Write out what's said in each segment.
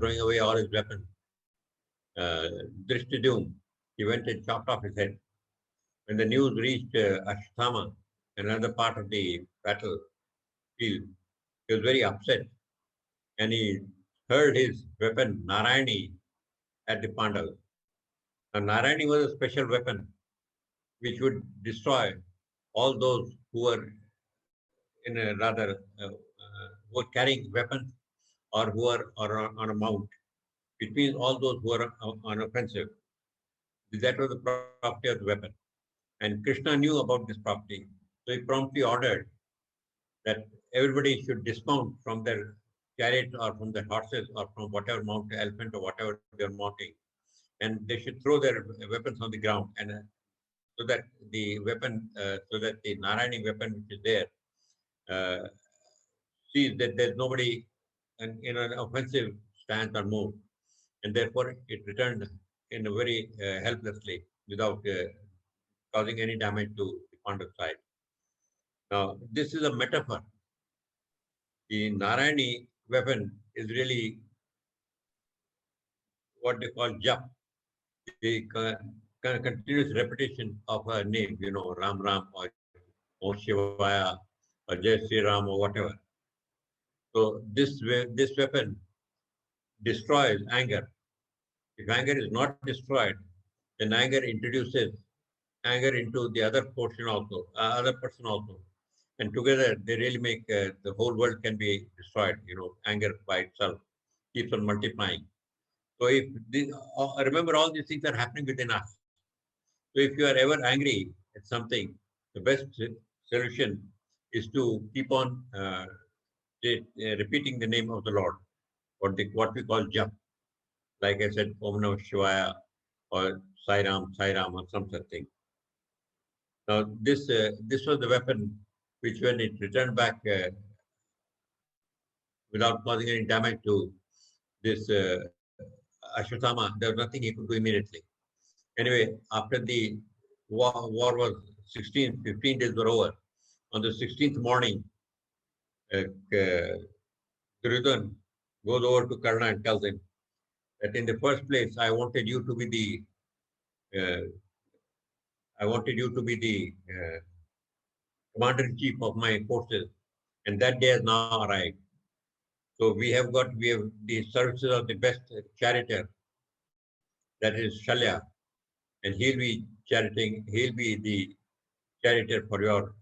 throwing away all his weapons, Drishtadyumna, he went and chopped off his head. When the news reached Ashwatthama, another part of the battlefield, he was very upset and he hurled his weapon, Narayani, at the Pandavas. Now, Narayani was a special weapon which would destroy all those who were in a rather who were carrying weapons or who are on a mount. It means all those who are on offensive. That was the property of the weapon. And Krishna knew about this property. So he promptly ordered that everybody should dismount from their chariot or from their horses or from whatever mount, elephant or whatever they're mounting. And they should throw their weapons on the ground and so that the weapon, so that the Narayani weapon which is there, uh, sees that there's nobody in an offensive stance or move. And therefore it returned in a very helplessly without causing any damage to the Pandav side. Now, this is a metaphor. The Narayani weapon is really what they call jap, the continuous repetition of a name, Ram Ram or Om Shivaya or Jai Sri Ram or whatever. So this weapon destroys anger. If anger is not destroyed, then anger introduces anger into the other portion also, other person also. And together they really make the whole world can be destroyed. Anger by itself keeps on multiplying. So if remember, all these things are happening within us. So if you are ever angry at something, the best solution is to keep on repeating the name of the Lord, what we call jap. Like I said, Om Namah Shivaya or Sai Ram or some such thing. Now this was the weapon which, when it returned back without causing any damage to this Ashwatthama, there was nothing he could do immediately. Anyway, after the war was 15 days were over. On the 16th morning, Duryodhana goes over to Karna and tells him that in the first place, I wanted you to be the commander-in-chief of my forces, and that day has now arrived. So we have the services of the best charioteer, that is Shalya, and he'll be the charioteer for your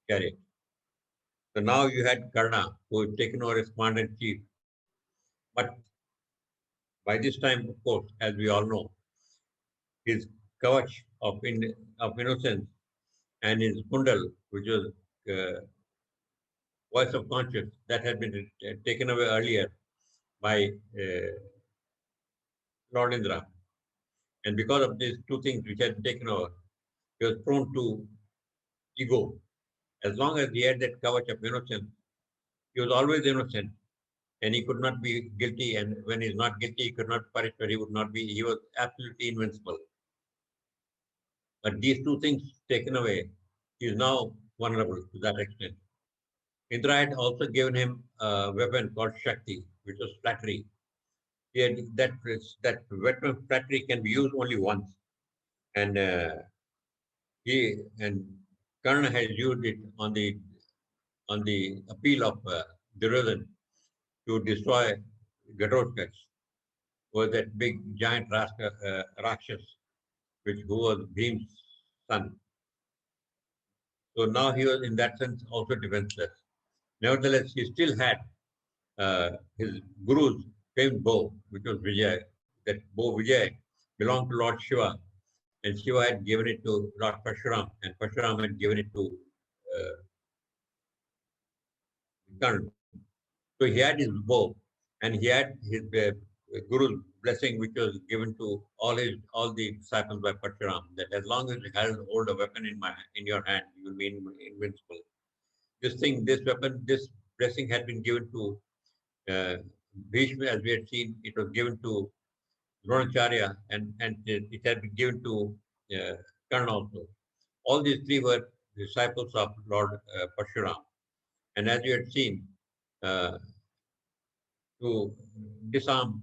chariot. So now you had Karna, who has taken over as commander-in-chief. But by this time, of course, as we all know, his kavach of innocence and his kundal, which was voice of conscience, that had been taken away earlier by Lord Indra. And because of these two things which had been taken over, he was prone to ego. As long as he had that kavach of innocence, he was always innocent and he could not be guilty. And when he's not guilty, he could not punish, but he was absolutely invincible. But these two things taken away, he is now vulnerable to that extent. Indra had also given him a weapon called Shakti, which was flattery. He had that weapon flattery can be used only once. And Karna has used it on the appeal of Duryodhana to destroy Ghatotkach, who was that big giant Rakshas, who was Bhim's son. So now he was in that sense also defenseless. Nevertheless, he still had his guru's famed bow, which was Vijay. That bow Vijay belonged to Lord Shiva, and Shiva had given it to Lord Parshuram, and Parshuram had given it to Karna. So he had his bow, and he had his guru's blessing, which was given to all the disciples by Parshuram, that as long as you hold a weapon in your hand, you will be invincible. This blessing had been given to Bhishma, as we had seen. It was given to Dronacharya, and it had been given to Karna also. All these three were disciples of Lord Parshuram. And as you had seen, to disarm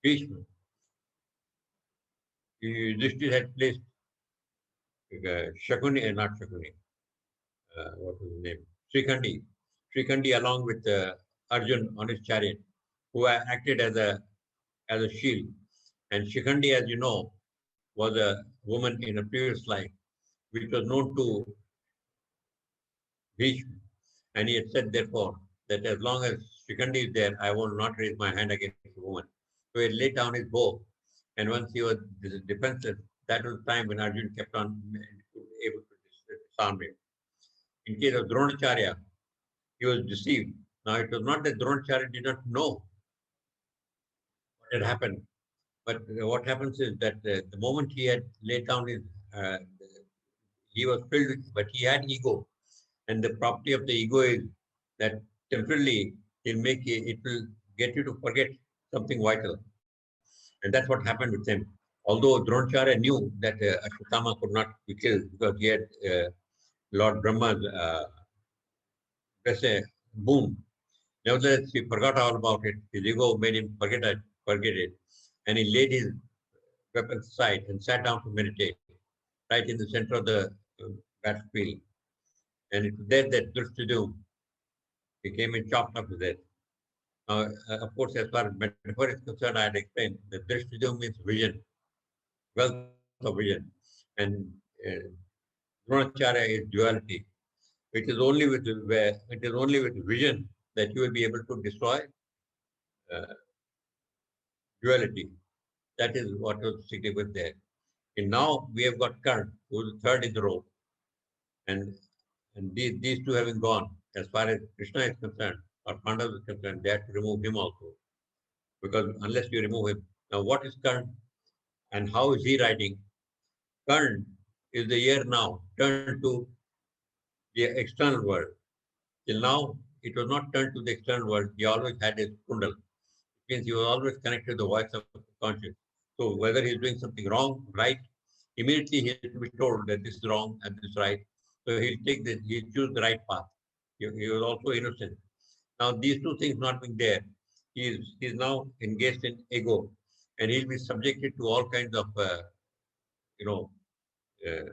Bhishma. Yudhishthir had placed Shakuni, not Shakuni, what was his name? Srikhandi. Srikhandi along with Arjun on his chariot, who acted as a shield. And Shikhandi, as you know, was a woman in a previous life, which was known to Bhishma. And he had said, therefore, that as long as Shikhandi is there, I will not raise my hand against a woman. So he laid down his bow. And once he was defenseless, that was the time when Arjun kept on able to disarm him. In case of Dronacharya, he was deceived. Now, it was not that Dronacharya did not know what had happened, but what happens is that the moment he had laid down his, uh, he was filled with, but he had ego. And the property of the ego is that temporarily it will get you to forget something vital. And that's what happened with him. Although Dronacharya knew that Ashwatthama could not be killed because he had Lord Brahma's let's say, boon. Nevertheless, he forgot all about it. His ego made him forget it. And he laid his weapons aside and sat down to meditate right in the center of the battlefield. And it was there that Drishtadyumna, he came and chopped off his head. Of course, as far as metaphor is concerned, I had explained that Drishtadyumna means vision, wealth of vision. And Dronacharya is duality. It is only with vision that you will be able to destroy uh, duality. That is what was significant there. And now we have got Karna, who is third in the row. And, and these two having gone, as far as Krishna is concerned, or Pandava is concerned, they have to remove him also. Because unless you remove him. Now, what is Karna and how is he riding? Karna is the year now turned to the external world. Till now, it was not turned to the external world. He always had his kundal. It means he was always connected to the voice of conscience. So whether he's doing something wrong, right, immediately he has to be told that this is wrong and this is right. So he'll choose the right path. He was also innocent. Now these two things not being there, he is now engaged in ego, and he'll be subjected to all kinds of you know uh,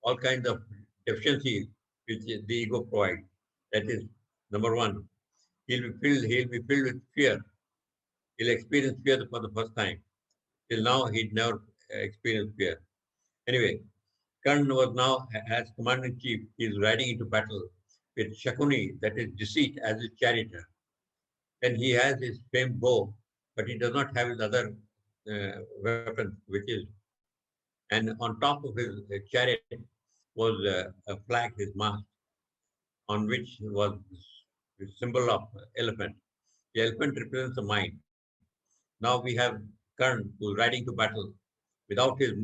all kinds of deficiencies which the ego provides. That is number one. He'll be filled with fear. He'll experience fear for the first time. Till now, he'd never experienced fear. Anyway, Karna was now, as commander in chief, he is riding into battle with Shakuni, that is deceit, as his charioteer. Then he has his famed bow, but he does not have his other weapon, which is, and on top of his chariot was a flag, his mast, on which was the symbol of elephant. The elephant represents the mind. Now we have Karn who's riding to battle without his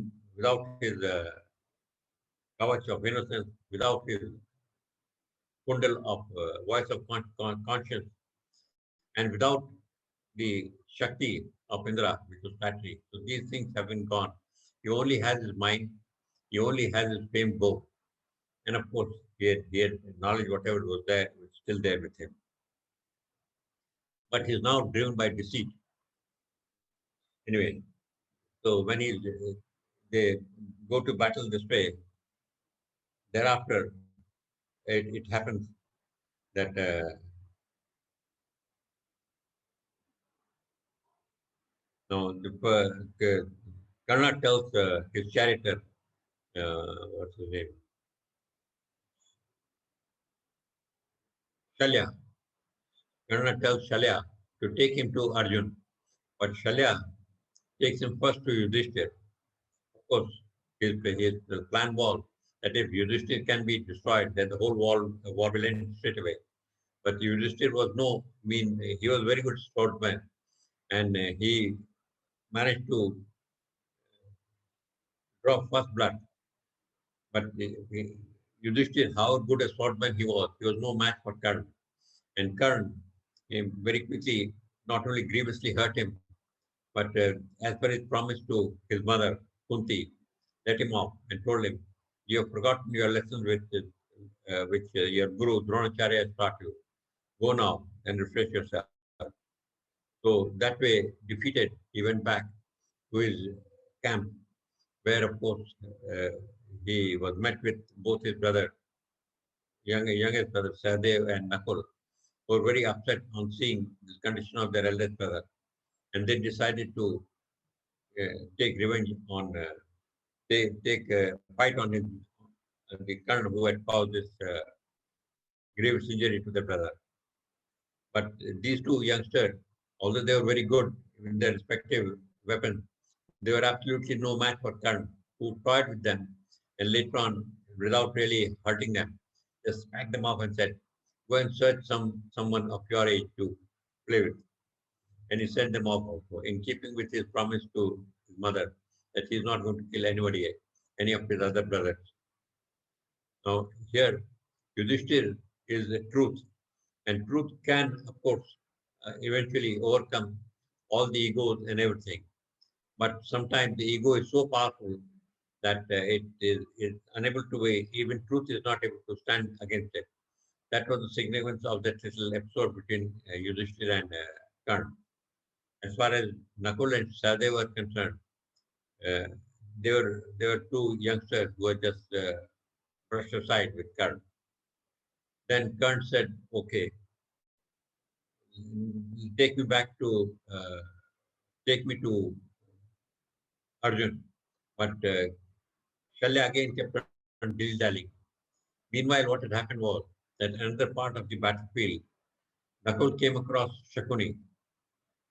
kavach of innocence, without his kundal of voice of conscience, and without the Shakti of Indra, which was flattery. So these things have been gone. He only has his mind, he only has his famed bow. And of course, he had knowledge, whatever was there, was still there with him. But he's now driven by deceit. Anyway, so when they go to battle this way, thereafter, it happens that now Karna tells his charioteer, what's his name, Shalya. Karna tells Shalya to take him to Arjun, but Shalya takes him first to Yudhishthir. Of course, his plan was that if Yudhishthir can be destroyed, then the whole war will end straight away. But Yudhishthir was he was very good swordsman, and he managed to draw first blood. But Yudhishthir, how good a swordsman he was no match for Karna. And Karna very quickly not only grievously hurt him, but as per his promise to his mother, Kunti, let him off and told him, you have forgotten your lessons which your guru Dronacharya has taught you. Go now and refresh yourself. So that way, defeated, he went back to his camp, where, of course, uh, he was met with both his brother, youngest brother, Sahadev and Nakul, who were very upset on seeing this condition of their eldest brother. And they decided to take revenge on, take fight on him, the Karna who had caused this grievous injury to their brother. But these two youngsters, although they were very good in their respective weapons, they were absolutely no match for Karna, who toyed with them and later on, without really hurting them, just smacked them off and said, "Go and search someone of your age to play with." And he sent them off also, in keeping with his promise to his mother that he is not going to kill anybody, any of his other brothers. Now, here, Yudhishthir is the truth, and truth can, of course, eventually overcome all the egos and everything. But sometimes the ego is so powerful that it is unable to be, even truth is not able to stand against it. That was the significance of that little episode between Yudhishthir and Karna. As far as Nakul and Sahadev were concerned, uh, they were two youngsters who were just brushed aside with Karna. Then Karna said, "Okay, take me back to take me to Arjun." But Shalya again kept on dilly-dallying. Meanwhile, what had happened was that another part of the battlefield, Nakul came across Shakuni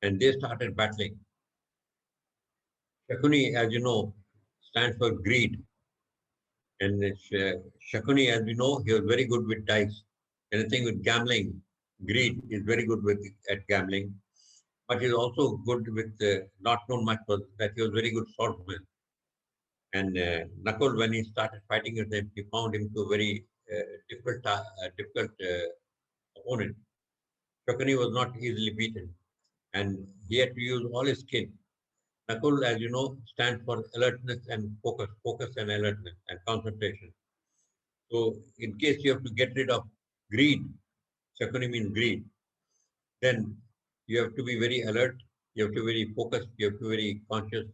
and they started battling. Shakuni, as you know, stands for greed. And Shakuni, as we know, he was very good with dice. Anything with gambling, greed is very good with at gambling. But he's also good with, not known much was that he was very good swordsman. And Nakul, when he started fighting with him, he found him to a very difficult opponent. Shakuni was not easily beaten, and he had to use all his skill. Nakul, as you know, stands for alertness and focus and alertness and concentration. So, in case you have to get rid of greed, Shakuni means greed, then you have to be very alert, you have to be very focused, you have to be very conscious,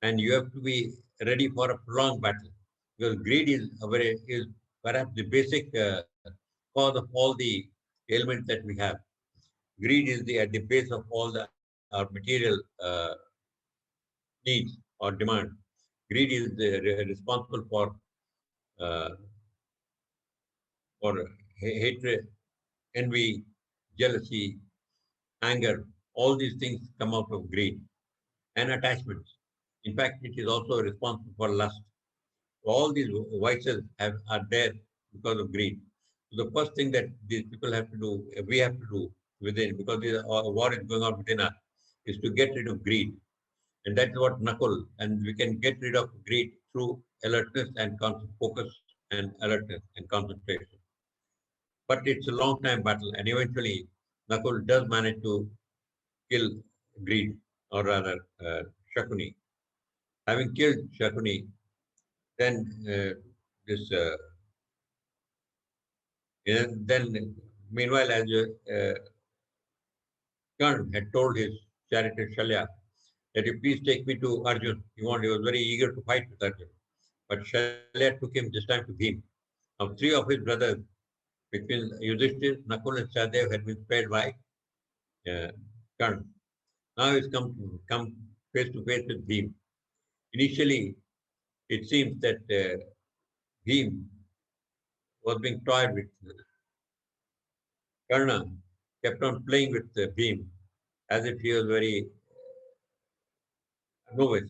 and you have to be ready for a prolonged battle. Because greed is perhaps the basic cause of all the ailments that we have. Greed is at the base of all our material needs or demand. Greed is responsible uh, for hatred, envy, jealousy, anger. All these things come out of greed and attachments. In fact, it is also responsible for lust. All these vices are there because of greed. So the first thing that these people have to do, we have to do within, because the war is going on within us, is to get rid of greed. And that's what Nakul, and we can get rid of greed through alertness and focus and alertness and concentration. But it's a long time battle, and eventually Nakul does manage to kill greed, or rather Shakuni. Having killed Shakuni, then this then meanwhile, as Karn had told his charioteer Shalya that you please take me to Arjun. He was very eager to fight with Arjun. But Shalya took him this time to Bhim. Now, three of his brothers, between Yudhishthir, Nakul, and Sahadev, had been spared by uh, Karn. Now he's come face to face with Bhim. Initially, it seems that Bhim was being toyed with. Karna kept on playing with Bhim as if he was very novice.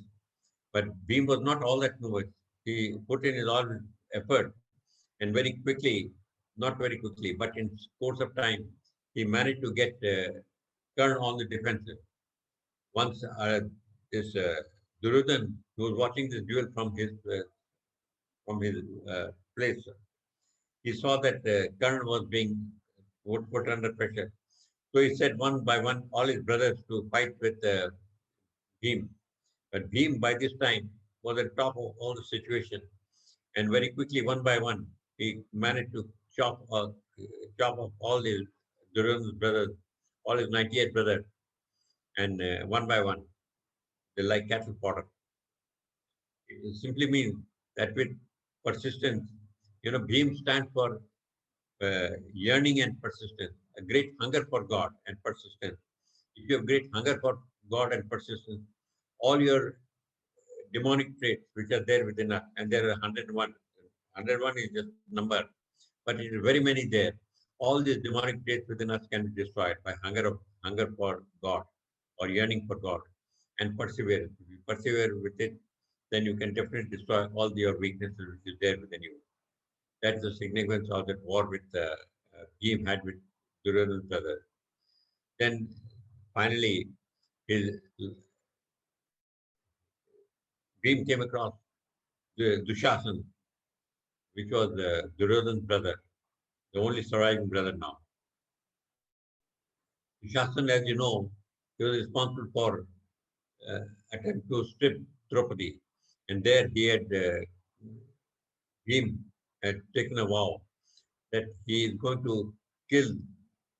But Bhim was not all that novice. He put in his all his effort, and very quickly, not very quickly, but in course of time, he managed to get Karna on the defensive. Once this Duryodhan, who was watching this duel from his place, he saw that Karna was being put under pressure. So he said one by one all his brothers to fight with Bhim. But Bhim by this time was on top of all the situation, and very quickly, one by one, he managed to chop off all the Duryodhana's brothers, all his 98 brothers, and one by one, they like cattle fodder. It simply means that with persistence, Bhim stands for yearning and persistence, a great hunger for God and persistence. If you have great hunger for God and persistence, all your demonic traits which are there within us, and there are 101. 101 is just number, but it is very many there. All these demonic traits within us can be destroyed by hunger for God or yearning for God and perseverance. If you persevere with it, then you can definitely destroy all your weaknesses which is there within you. That's the significance of that war with Bhim had with Duryodhana's brother. Then finally, his Bhim came across the Dushasana, which was Duryodhana's brother, the only surviving brother now. Dushasana, as you know, he was responsible for attempt to strip Draupadi, and there he had Bhim had taken a vow that he is going to kill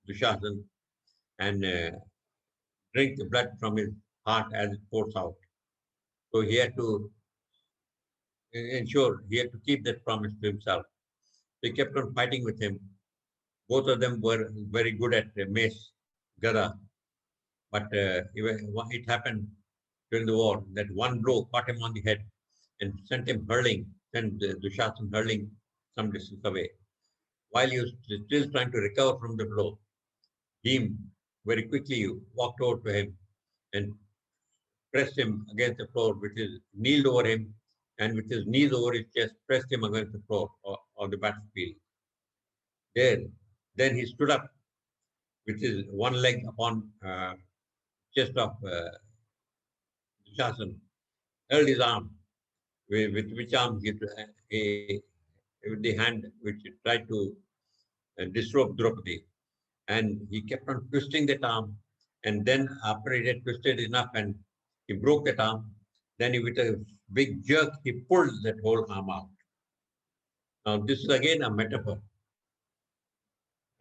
Dushasana and drink the blood from his heart as it pours out. So he had to ensure he had to keep that promise to himself. They kept on fighting with him. Both of them were very good at mace, gada, but it happened during the war that one blow caught him on the head and sent him hurling, sent Dushasana hurling some distance away. While he was still trying to recover from the blow, Bhim very quickly walked over to him and pressed him against the floor, which is kneeled over him, and with his knees over his chest, pressed him against the floor of the battlefield. There, then he stood up with his one leg upon chest of Dushasana, held his arm, with which arm he with the hand which tried to disrobe Draupadi. And he kept on twisting that arm. And then after he had twisted enough and he broke that arm, then with a big jerk, he pulled that whole arm out. Now, this is again a metaphor.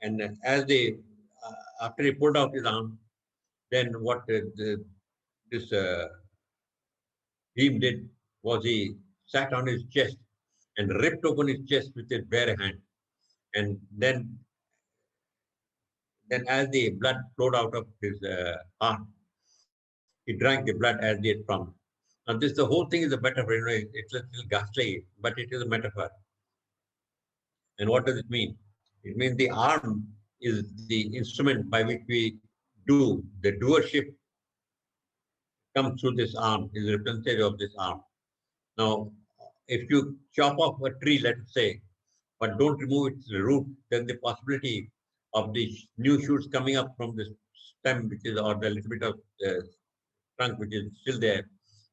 And after he pulled out his arm, then what this Bhim did was he sat on his chest and ripped open his chest with his bare hand. And then as the blood flowed out of his heart, he drank the blood as he had promised. Now, the whole thing is a metaphor. It's a little ghastly, but it is a metaphor. And what does it mean? It means the arm is the instrument by which we do. The doership comes through this arm, is a representative of this arm. Now, if you chop off a tree, let's say, but don't remove its root, then the possibility of the new shoots coming up from the stem, which is, or the little bit of trunk which is still there,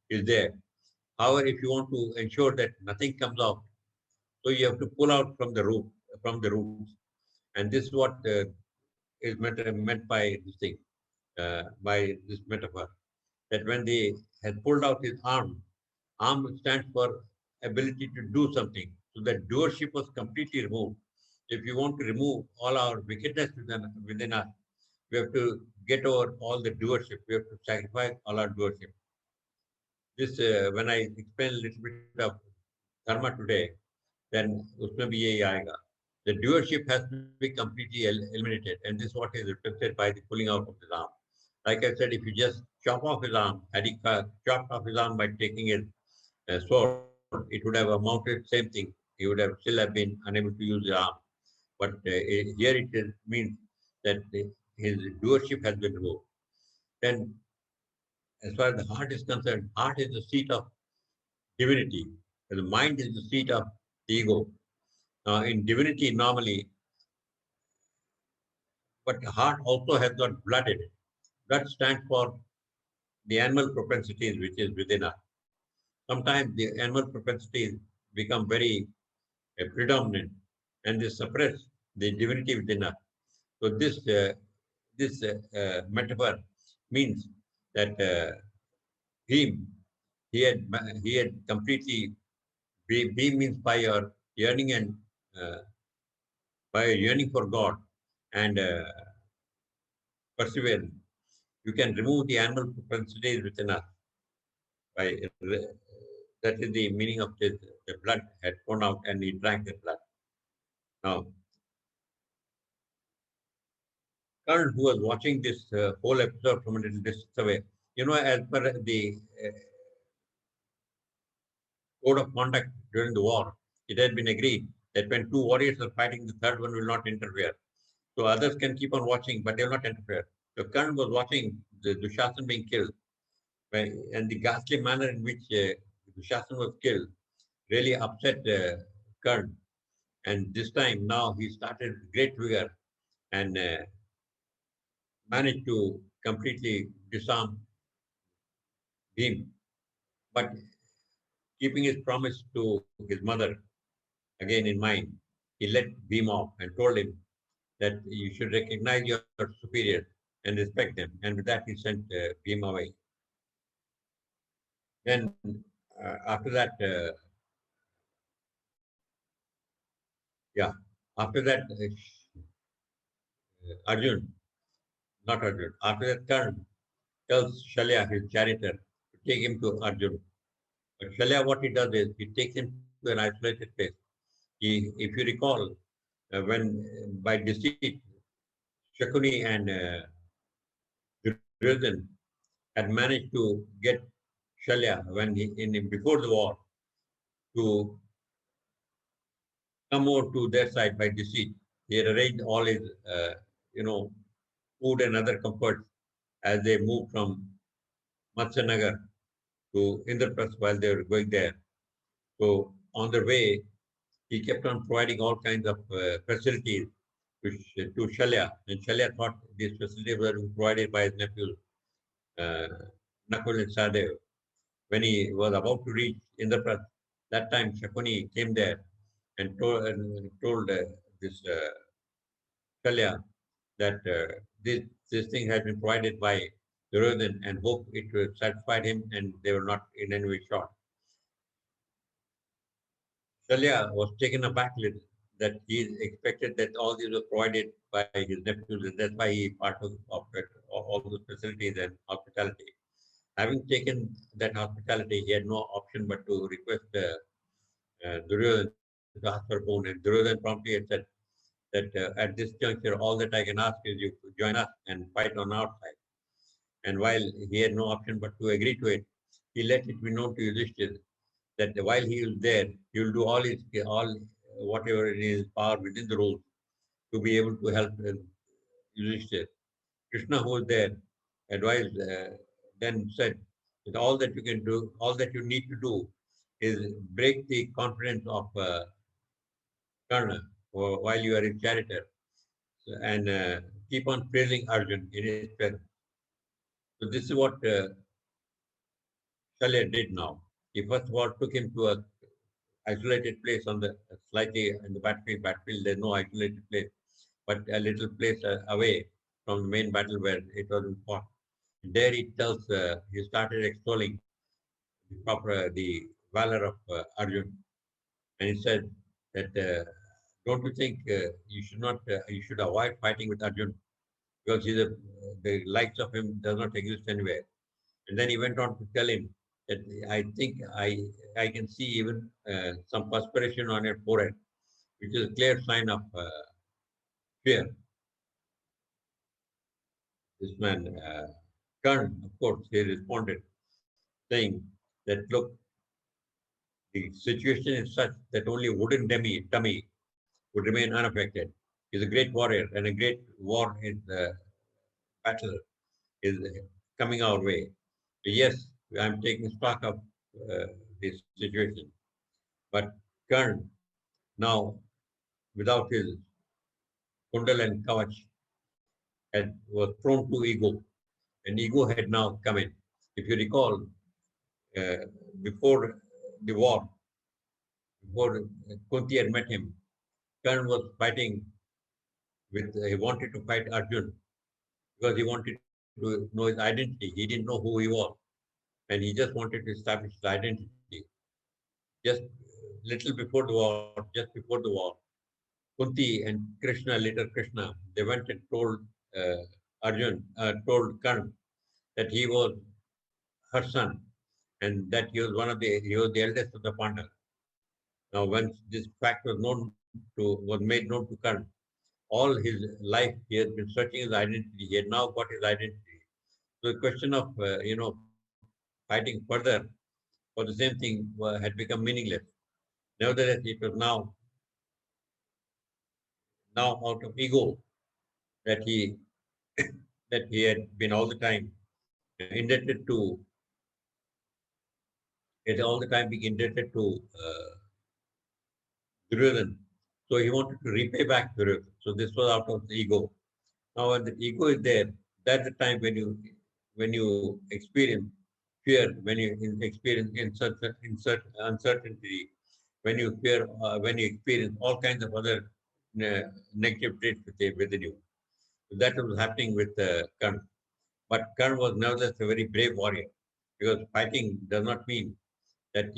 is there. However, if you want to ensure that nothing comes out, so you have to pull out from the roots. And this is what is meant by this thing, by this metaphor. That when they had pulled out his arm stands for ability to do something. So that doership was completely removed. If you want to remove all our wickedness within us, we have to get over all the doership. We have to sacrifice all our doership. This, when I explain a little bit of dharma today, then उसमें भी यही आएगा. The doership has to be completely eliminated, and this is what is reflected by the pulling out of his arm. Like I said, if you just chop off his arm, had he chopped off his arm by taking his sword, it would have amounted same thing. He would have still have been unable to use the arm. But here means that his doership has been removed. Then, as far as the heart is concerned, heart is the seat of divinity. The mind is the seat of the ego. In divinity, normally, but the heart also has got blood in it. Blood stands for the animal propensities which is within us. Sometimes the animal propensities become very predominant and they suppress the divinity within us. So this metaphor means that him he had completely be means by your yearning and uh, by yearning for God and perseverance. You can remove the animal propensities within us by that is the meaning of this. The blood had gone out and he drank the blood. Now, Karn, who was watching this whole episode from a little distance away, as per the code of conduct during the war, it had been agreed that when two warriors are fighting, the third one will not interfere. So others can keep on watching, but they will not interfere. So Karn was watching the Dushasana being killed, and the ghastly manner in which Dushasana was killed really upset Karn. And this time now he started great vigor and managed to completely disarm Bhim. But keeping his promise to his mother again in mind, he let Bhim off and told him that you should recognize your superiors and respect them. And with that, he sent Bhim away. Then, after that, yeah, after that, Arjun, not Arjun, after that, Karn tells Shalya, his charioteer, to take him to Arjun. But Shalya, what he does is he takes him to an isolated place. If you recall, when by deceit, Shakuni and Duryodhan had managed to get Shalya before the war to come over to their side by deceit. He had arranged all his, you know, food and other comforts as they moved from Matsanagar to Indraprasth while they were going there. So on the way, he kept on providing all kinds of facilities to Shalya. And Shalya thought these facilities were provided by his nephew, uh, Nakul Sahdeva. When he was about to reach Indraprasth, that time Shakuni came there and told this Shalya that this thing had been provided by Duryodhan and hoped it would satisfy him and they were not in any way short. Shalya was taken aback little that he expected that all these were provided by his nephews, and that's why he partook of all those facilities and hospitality. Having taken that hospitality, he had no option but to request Duryodhan to ask for a boon. And Duryodhan promptly had said that at this juncture, all that I can ask is you join us and fight on our side. And while he had no option but to agree to it, he let it be known to Yudhishthir that while he is there, he will do all whatever in his power within the rules to be able to help Yudhishthir. Krishna, who was there, advised, then said that all that you can do, all that you need to do, is break the confidence of Karna while you are in charioteer and keep on praising Arjun in his presence. So this is what Shalya did now. He first of all took him to a isolated place on the slightly in the battlefield. There's no isolated place, but a little place away from the main battle where it was fought. There he started extolling the valor of Arjun, and he said that don't you think you should avoid fighting with Arjun because the likes of him does not exist anywhere. And then he went on to tell him that I think I can see even some perspiration on your forehead, which is a clear sign of fear. This man, Karn, of course, he responded, saying that, look, the situation is such that only a wooden dummy would remain unaffected. He's a great warrior, and a great war is battle is coming our way. Yes, I'm taking stock of this situation. But Karn, now without his kundal and kavach, was prone to ego, and ego had now come in. If you recall, uh, before the war, before Kunti had met him, Karn was fighting he wanted to fight Arjun because he wanted to know his identity. He didn't know who he was, and he just wanted to establish his identity. Just little before the war, just before the war, Kunti and Krishna, later Krishna, they went and told. Arjun told Karna that he was her son and that he was the eldest of the Pandavas. Now, once this fact was made known to Karna, all his life he has been searching his identity. He had now got his identity. So the question of fighting further for the same thing had become meaningless. Nevertheless, it was now out of ego that he had been all the time indebted to had all the time being indebted to Duryodhan. So he wanted to repay back Duryodhan. So this was out of the ego. Now, when the ego is there, that's the time when you experience fear, when you experience uncertainty, when you experience all kinds of other negative traits within you. So that was happening with Karna. But Karna was nevertheless a very brave warrior because fighting does not mean that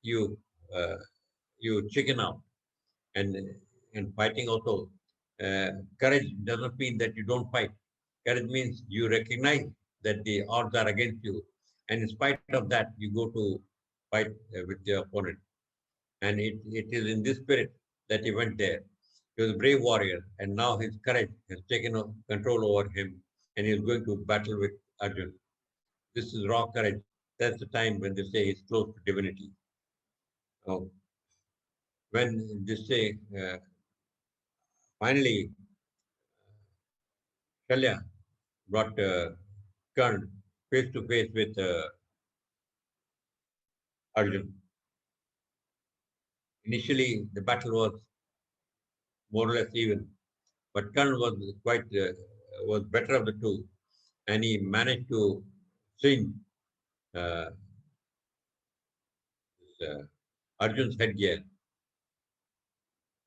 you, uh, you chicken out and fighting also. Courage does not mean that you don't fight. Courage means you recognize that the odds are against you, and in spite of that, you go to fight with your opponent. And it is in this spirit that he went there. He was a brave warrior, and now his courage has taken control over him, and he is going to battle with Arjun. This is raw courage. That's the time when they say he's close to divinity. Now, when they say finally Shalya brought Karn face to face with Arjun. Initially, the battle was more or less even, but Karn was better of the two, and he managed to singe uh, Arjun's headgear.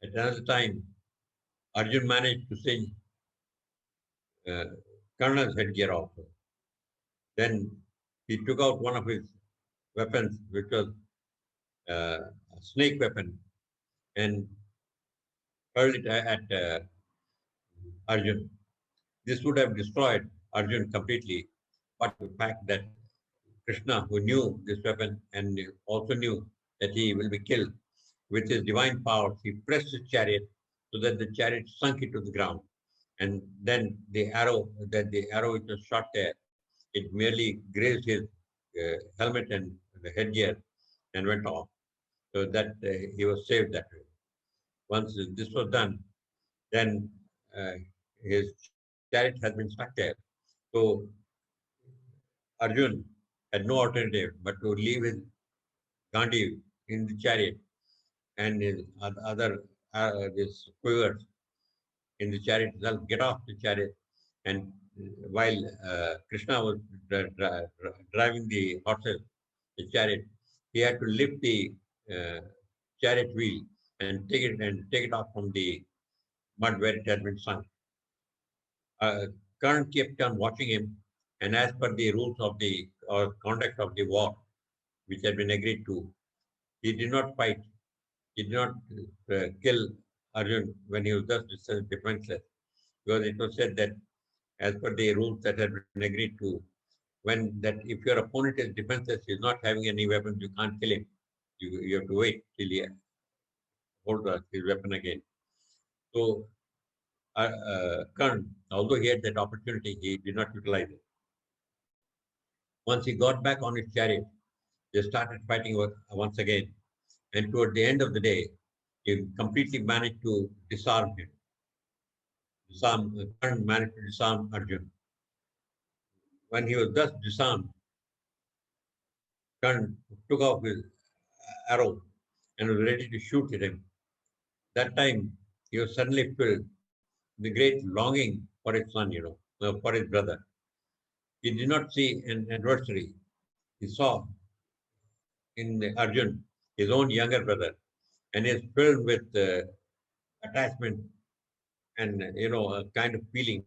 At another time, Arjun managed to singe uh, Karna's headgear also. Then he took out one of his weapons, which was a snake weapon, and hurled it at Arjun. This would have destroyed Arjun completely, but the fact that Krishna, who knew this weapon and also knew that he will be killed with his divine powers, he pressed his chariot so that the chariot sunk into the ground. And then the arrow which was shot there, it merely grazed his helmet and the headgear and went off. So that he was saved that way. Once this was done, then uh, his chariot has been stuck there. So Arjun had no alternative but to leave his Gandhi in the chariot and his other this quivers in the chariot itself, get off the chariot. And while Krishna was driving the horses, the chariot, he had to lift the uh, chariot wheel and take it off from the mud where it had been sunk. Karn kept on watching him, and as per the rules of the or conduct of the war, which had been agreed to, he did not fight. He did not kill Arjun when he was thus defenseless, because it was said that as per the rules that had been agreed to, when that if your opponent is defenseless, he's not having any weapons, you can't kill him. You have to wait till he holds his weapon again. So Karn, although he had that opportunity, he did not utilize it. Once he got back on his chariot, they started fighting once again. And toward the end of the day, he completely managed to disarm him. Karn managed to disarm Arjun. When he was thus disarmed, Karn took off his arrow and was ready to shoot at him. That time, he was suddenly filled with great longing for his son, for his brother. He did not see an adversary. He saw in Arjun his own younger brother, and he is filled with attachment and a kind of feeling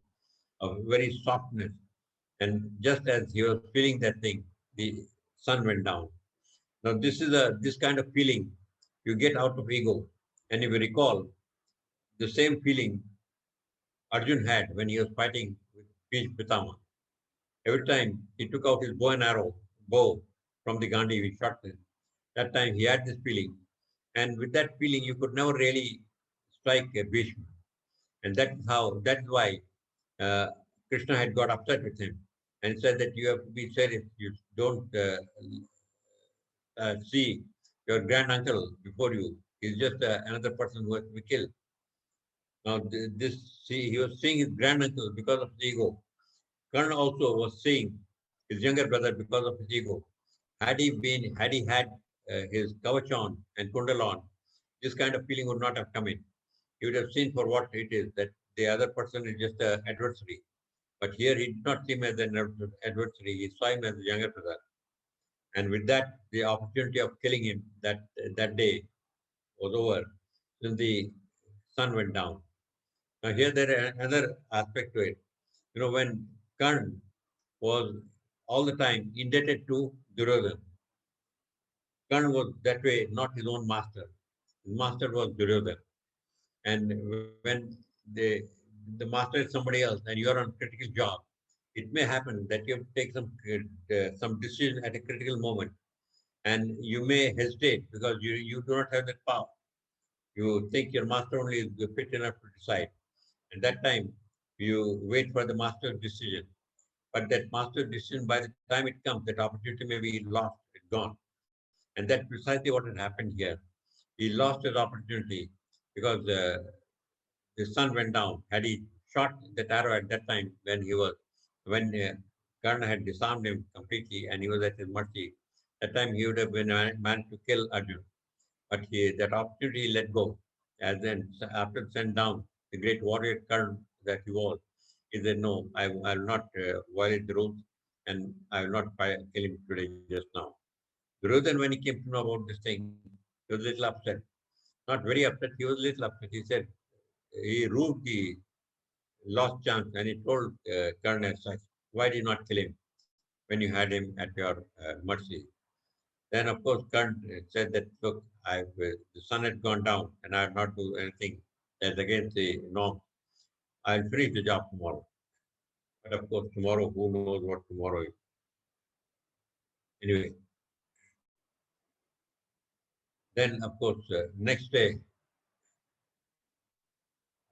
of very softness. And just as he was feeling that thing, the sun went down. Now this kind of feeling you get out of ego. And if you recall, the same feeling Arjun had when he was fighting with Bhishma Pitama. Every time he took out his bow from the Gandhi, he shot it. That time he had this feeling. And with that feeling, you could never really strike a Bhishma. And that's why uh, Krishna had got upset with him and said that you have to be serious. You don't see your granduncle before you. He's just another person who has to be killed. Now, he was seeing his granduncle because of his ego. Karna also was seeing his younger brother because of his ego. Had he had his kavach and kundal on, this kind of feeling would not have come in. He would have seen for what it is, that the other person is just an adversary. But here he did not see him as an adversary, he saw him as a younger brother. And with that, the opportunity of killing him that day was over since the sun went down. Now here there is another aspect to it. When Karn was all the time indebted to Duryodhana, Karn was that way not his own master. His master was Duryodhana. And when the the master is somebody else and you are on critical job, it may happen that you have to take some decision at a critical moment, and you may hesitate because you do not have that power. You think your master only is fit enough to decide. At that time, you wait for the master's decision. But that master's decision, by the time it comes, that opportunity may be lost, it's gone. And that's precisely what had happened here. He lost his opportunity because the sun went down. Had he shot that arrow at that time when Karna had disarmed him completely and he was at his mercy, that time he would have been managed to kill Arjun. But that opportunity he let go. As then after sent down the great warrior Karna that he was, he said, "No, I will not violate the rules, and I will not kill him today just now." Duryodhan, when he came to know about this thing, he was a little upset. Not very upset, he was a little upset. He said, he ruled the lost chance and he told Karna as such, "Why did you not kill him when you had him at your mercy?" Then, of course, Karna said that, "Look, the sun had gone down and I have not do anything that's against the norm. I'll finish the job tomorrow." But of course, tomorrow, who knows what tomorrow is? Anyway, then, of course, next day,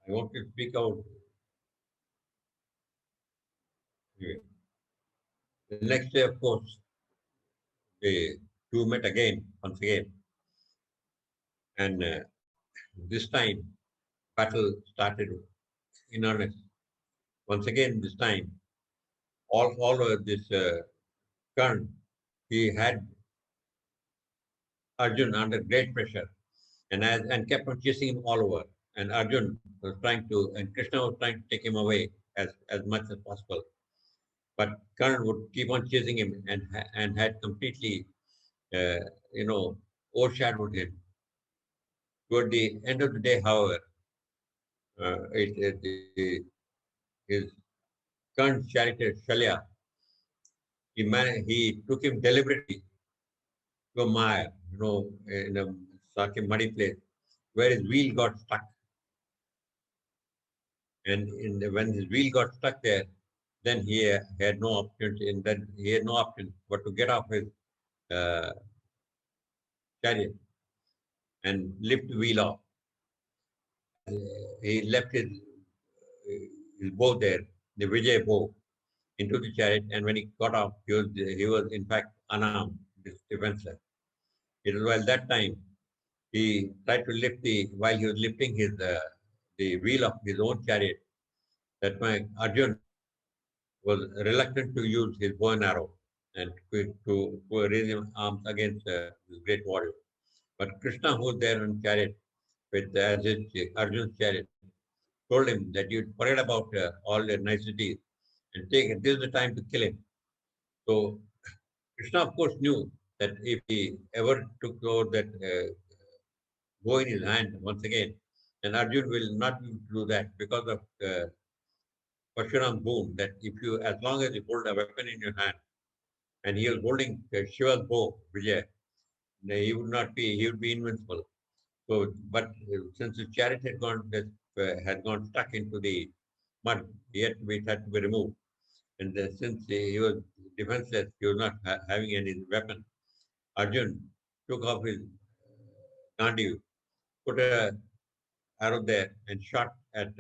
I want to speak out. Anyway, the next day, of course, the two met again, once again. And this time, battle started in earnest. Once again, this time, all of this Karn, he had Arjun under great pressure and kept on chasing him all over. And Arjun was and Krishna was trying to take him away as much as possible. But Karn would keep on chasing him and had completely, uh, you know, overshadowed him. Toward the end of the day, however, his Karn's charioteer Shalya, he took him deliberately to a mire, in a such a muddy place where his wheel got stuck. And when his wheel got stuck there, then he had no opportunity, and then he had no option but to get off his uh, chariot and lift the wheel off. He left his bow there, the Vijay bow, into the chariot, and when he got off, he was in fact unarmed, defenseless. It was while that time he tried to while he was lifting the wheel of his own chariot, that my Arjun was reluctant to use his bow and arrow and to raise his arms against this great warrior. But Krishna, who was there on chariot with as his Arjun's chariot, told him that you forget about all the niceties and this is the time to kill him. So Krishna, of course, knew that if he ever took over that bow in his hand once again, then Arjun will not be able to do that because of Parshuram's boon. That if you, as long as you hold a weapon in your hand, and he was holding Shiva's bow, Vijay, he would be invincible. So, but since his chariot had gone stuck into the mud, it had to be removed. And since he was defenseless, he was not having any weapon. Arjun took off his Gandiv, put a arrow there, and shot at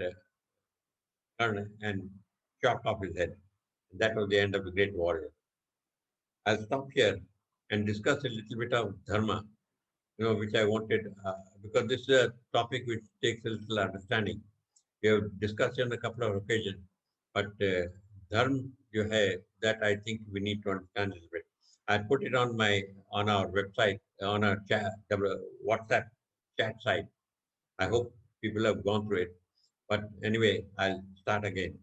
Karna and chopped off his head. That was the end of the great warrior. I'll stop here and discuss a little bit of dharma, which I wanted, because this is a topic which takes a little understanding. We have discussed on a couple of occasions, but dharma, that I think we need to understand a little bit. I put it on our website, on our WhatsApp chat site. I hope people have gone through it. But anyway, I'll start again.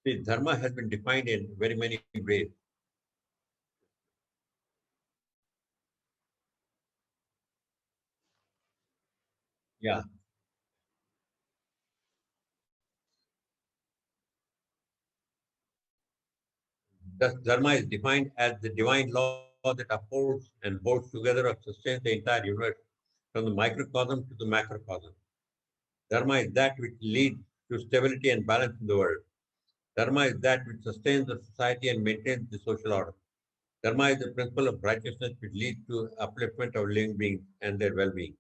See, dharma has been defined in very many ways. Yeah. Thus, dharma is defined as the divine law that upholds and holds together or sustains the entire universe from the microcosm to the macrocosm. Dharma is that which leads to stability and balance in the world. Dharma is that which sustains the society and maintains the social order. Dharma is the principle of righteousness which leads to upliftment of living beings and their well-being.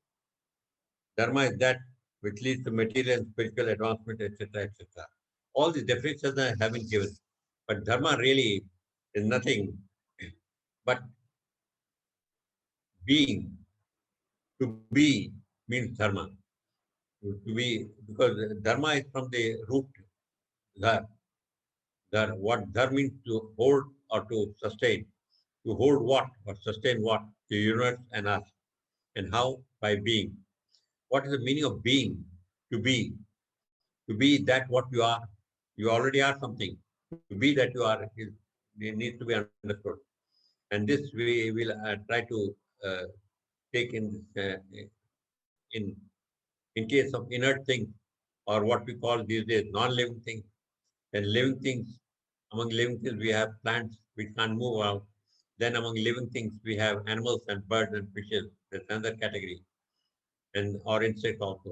Dharma is that which leads to material and spiritual advancement, etc., etc. All these definitions have been given. But dharma really is nothing but being. To be means dharma. To be, because dharma is from the root dhar. Dhar. What dhar means to hold or to sustain. To hold what or sustain what? The universe and us. And how? By being. What is the meaning of being? To be. To be that what you are. You already are something. To be that you are it needs to be understood. And this we will try to uh, take in in case of inert things or what we call these days non-living things. And living things, among living things we have plants which can't move out. Then among living things we have animals and birds and fishes. That's another category, and or insects also.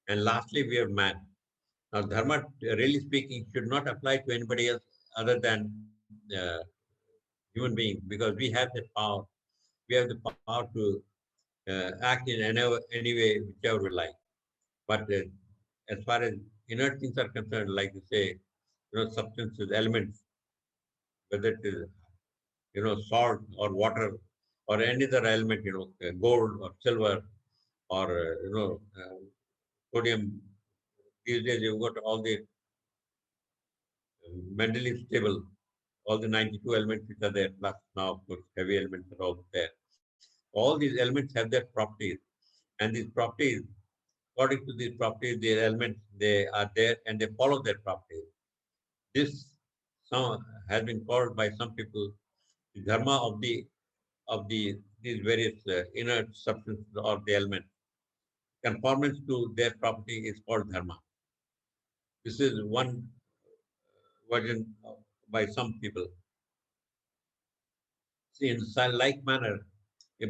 And lastly we have man. Now dharma, really speaking, should not apply to anybody else other than human beings, because we have the power. We have the power to act in any way, whichever we like. But as far as inert things are concerned, like you say, substances, elements, whether it is, salt or water or any other element, gold or silver or, sodium. These days you've got all the mentally stable, all the 92 elements which are there, plus now, of course, heavy elements are also there. All these elements have their properties. And these properties, according to these properties, the elements, they are there and they follow their properties. This some has been called by some people the dharma of these various inert substances or the elements. Conformance to their property is called dharma. This is one version by some people. See, in like manner,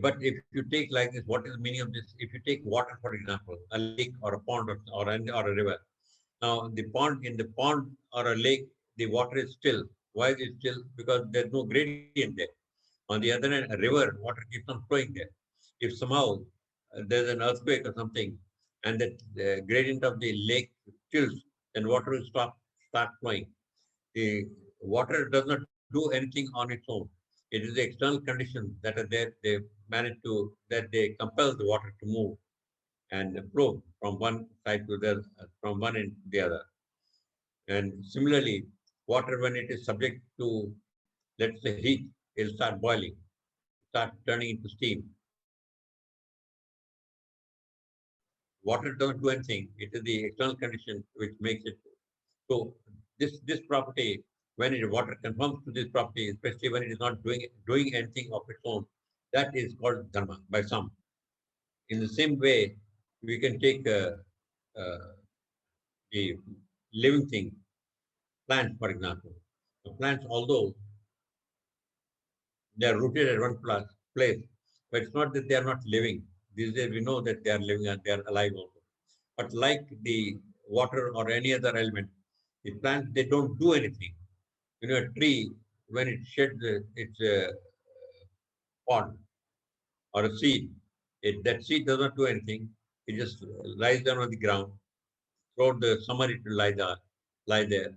but if you take like this, what is the meaning of this? If you take water, for example, a lake or a pond or a river. Now, in the pond or a lake, the water is still. Why is it still? Because there's no gradient there. On the other hand, a river, water keeps on flowing there. If somehow there's an earthquake or something, and the gradient of the lake tilts, then water will start flowing. The water does not do anything on its own. It is the external conditions that are there. They manage to that they compel the water to move and flow from one side to the from one end to the other. And similarly, water when it is subject to, let's say, heat, it'll start boiling, start turning into steam. Water doesn't do anything. It is the external condition which makes it. So this property, when water conforms to this property, especially when it is not doing anything of its own, that is called dharma by some. In the same way, we can take uh, the living thing, plants, for example. The plants, although they are rooted at one place, but it's not that they are not living. These days we know that they are living and they are alive also. But like the water or any other element, the plants, they don't do anything. A tree, when it sheds its pod or a seed, that seed does not do anything. It just lies down on the ground. Throughout the summer, it will lie there.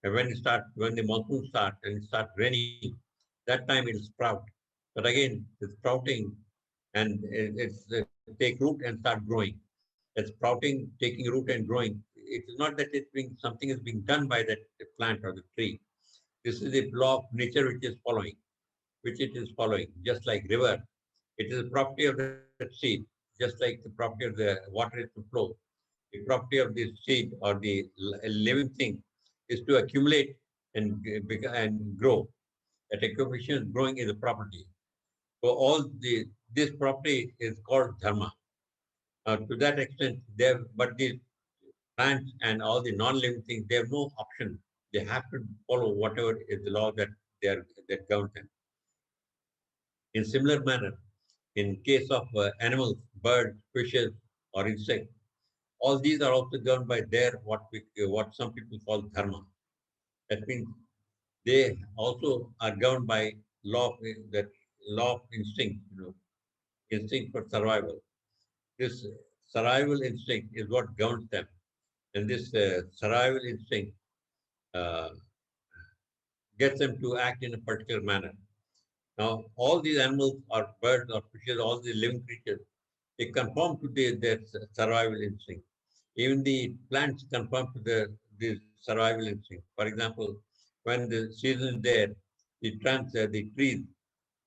And when the monsoon starts and it starts raining, that time it will sprout. But again, the sprouting and it's take root and start growing. That sprouting, taking root and growing. It is not that something is being done by that plant or the tree. This is a law of nature which it is following, just like river. It is a property of that seed, just like the property of the water is to flow. The property of the seed or the living thing is to accumulate and grow. That accumulation growing is a property. So this property is called dharma. To that extent, but the plants and all the non-living things, they have no option. They have to follow whatever is the law that governs them. In similar manner, in case of animals, birds, fishes, or insects, all these are also governed by their what some people call dharma. That means they also are governed by that law of instinct, instinct for survival. This survival instinct is what governs them, and this survival instinct uh, gets them to act in a particular manner. Now, all these animals or birds or fishes, all these living creatures, they conform to their survival instinct. Even the plants conform to the survival instinct. For example, when the season is there, the trees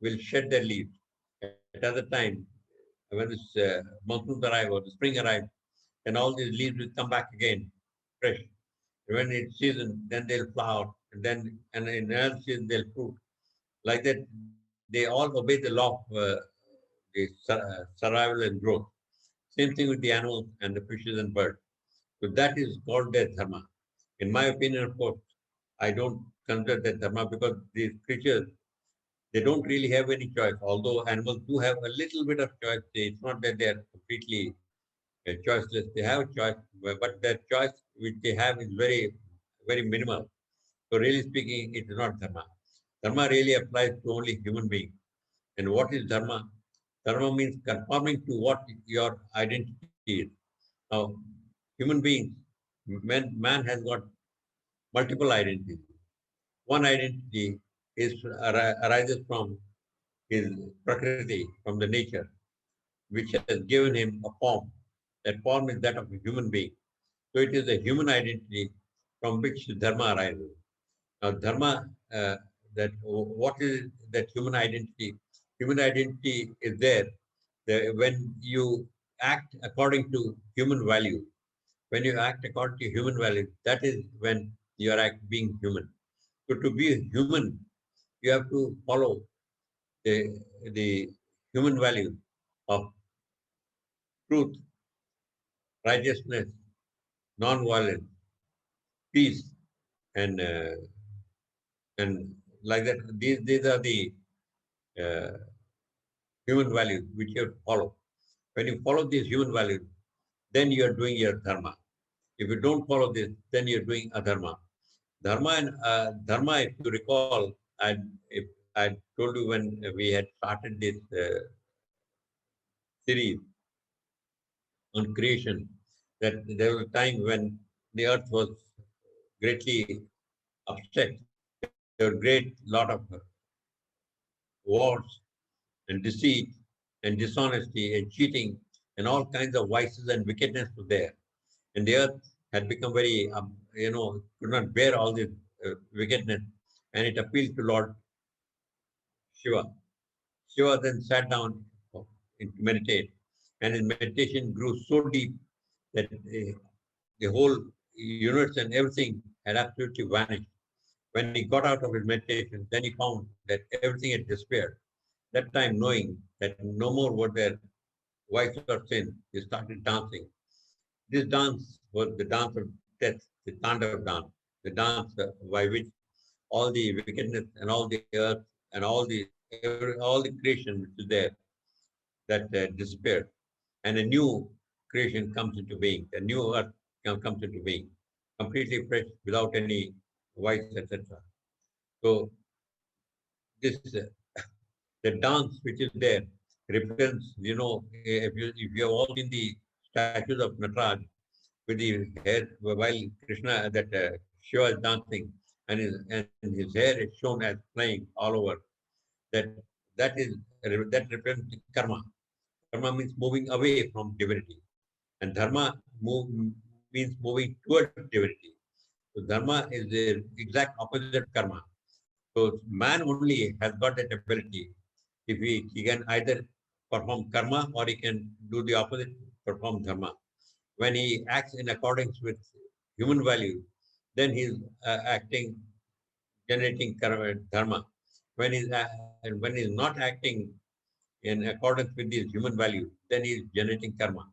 will shed their leaves. At other time, when this monsoons arrive or the spring arrives, then all these leaves will come back again, fresh. When it's season, then they'll flower, and in another season they'll fruit. Like that, they all obey the law of survival and growth. Same thing with the animals and the fishes and birds. So that is called their dharma. In my opinion, of course, I don't consider that dharma because these creatures, they don't really have any choice. Although animals do have a little bit of choice, it's not that they are completely choiceless. They have a choice, but that choice which they have is very minimal. So really speaking, it is not dharma. Dharma really applies to only human beings. And what is dharma? Dharma means conforming to what your identity is. Now, human beings, man has got multiple identities. One identity arises from his prakriti, from the nature, which has given him a form. That form is that of a human being. So it is a human identity from which dharma arises. Now, dharma, what is that human identity? Human identity is there when you act according to human values. When you act according to human values, that is when you are being human. So to be human, you have to follow the human values of truth, righteousness, non-violence, peace, and like that. These are the uh, human values which you have to follow. When you follow these human values, then you are doing your dharma. If you don't follow this, then you're doing adharma. Dharma, if you recall, I told you when we had started this series on creation, that there was a time when the earth was greatly upset. There were great lot of wars and deceit and dishonesty and cheating and all kinds of vices and wickedness were there. And the earth had become very, could not bear all this wickedness, and it appealed to Lord Shiva. Shiva then sat down to meditate, and his meditation grew so deep that the whole universe and everything had absolutely vanished. When he got out of his meditation, then he found that everything had disappeared. That time, knowing that no more were there vice or sin, he started dancing. This dance was the dance of death, the Tandav dance, the dance by which all the wickedness and all the earth and all the creation which is there that disappeared, and a new creation comes into being. A new earth comes into being, completely fresh, without any vice, etc. So this the dance which is there represents, if you have all seen the statues of Nataraj with the hair, while Krishna, that Shiva is dancing, and his hair is shown as flying all over. That that represents the karma. Karma means moving away from divinity, and dharma means moving towards divinity. So dharma is the exact opposite of karma. So man only has got that ability. If he can either perform karma or he can do the opposite, perform dharma. When he acts in accordance with human value, then he's acting, generating dharma. When he's not acting in accordance with his human value, then he's generating karma.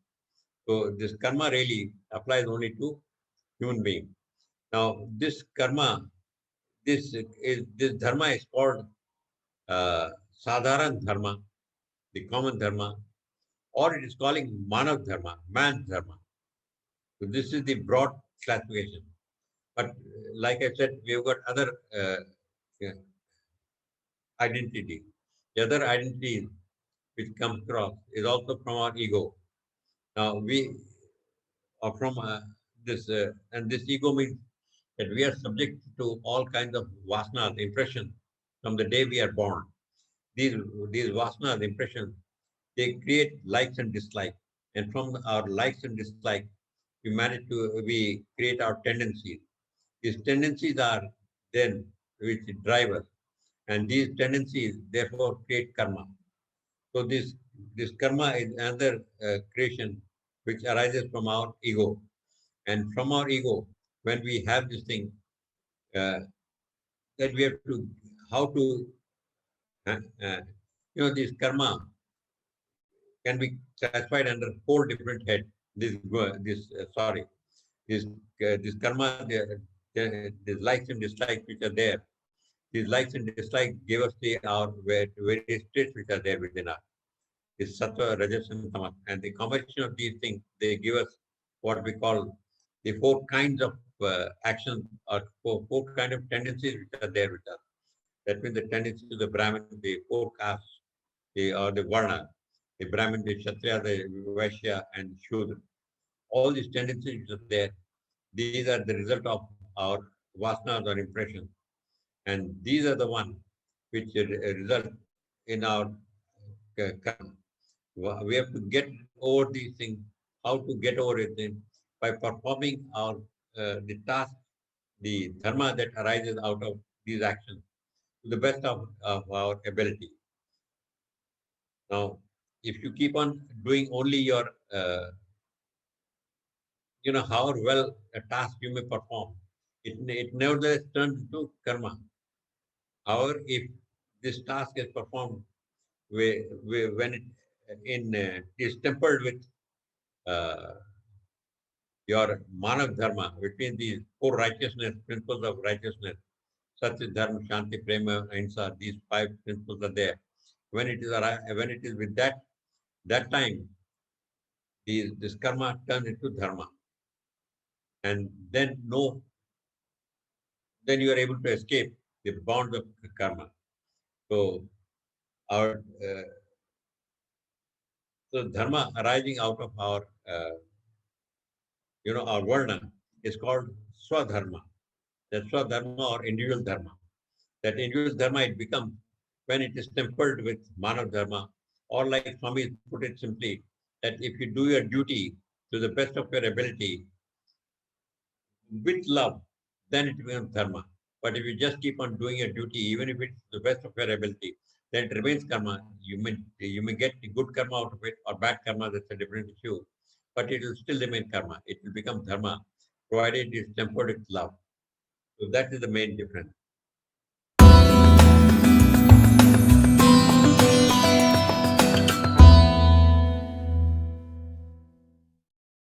So this karma really applies only to human being. Now this karma, this dharma is called sadharan dharma, the common dharma, or it is calling manav dharma, man's dharma. So this is the broad classification. But like I said, we've got other yeah, identity. The other identity which comes across is also from our ego. Now we are from and this ego means that we are subject to all kinds of vasanas, impressions from the day we are born. These these vasanas, impressions, they create likes and dislikes, and from our likes and dislikes, we create our tendencies. These tendencies are then which drive us, and these tendencies therefore create karma. So this karma is another creation which arises from our ego, and from our ego, when we have this thing, uh, that we have to how to uh, uh, this karma can be classified under four different heads. This karma, the likes and dislikes which are there. These likes and dislikes give us our various states which are there within us. Is sattva, rajas, and tamas. And the combination of these things, they give us what we call the four kinds of actions, or four kind of tendencies which are there with us. That means the tendencies of the Brahmin, the four castes, or the Varna, the Brahmin, the Kshatriya, the Vaishya, and Shudra. All these tendencies which are there, these are the result of our vasanas or impressions. And these are the ones which result in our karma. We have to get over these things. How to get over it? By performing the task, the dharma that arises out of these actions to the best of our ability. Now, if you keep on doing only your, how well a task you may perform, it nevertheless turns into karma. However, if this task is performed when it is tempered with uh, your manav dharma, which means these four righteousness, principles of righteousness, satya, dharma, shanti, prema, ahimsa, these five principles are there. When it is with that time, this karma turns into dharma, and then you are able to escape the bonds of karma. So our dharma arising out of our varna is called swadharma. That's swadharma or individual dharma. That individual dharma it becomes when it is tempered with manav dharma, or like Swami put it simply, that if you do your duty to the best of your ability with love, then it becomes dharma. But if you just keep on doing your duty, even if it's the best of your ability, then it remains karma. You may get good karma out of it or bad karma, that's a different issue. But it will still remain karma. It will become dharma, provided it is tempered with love. So that is the main difference.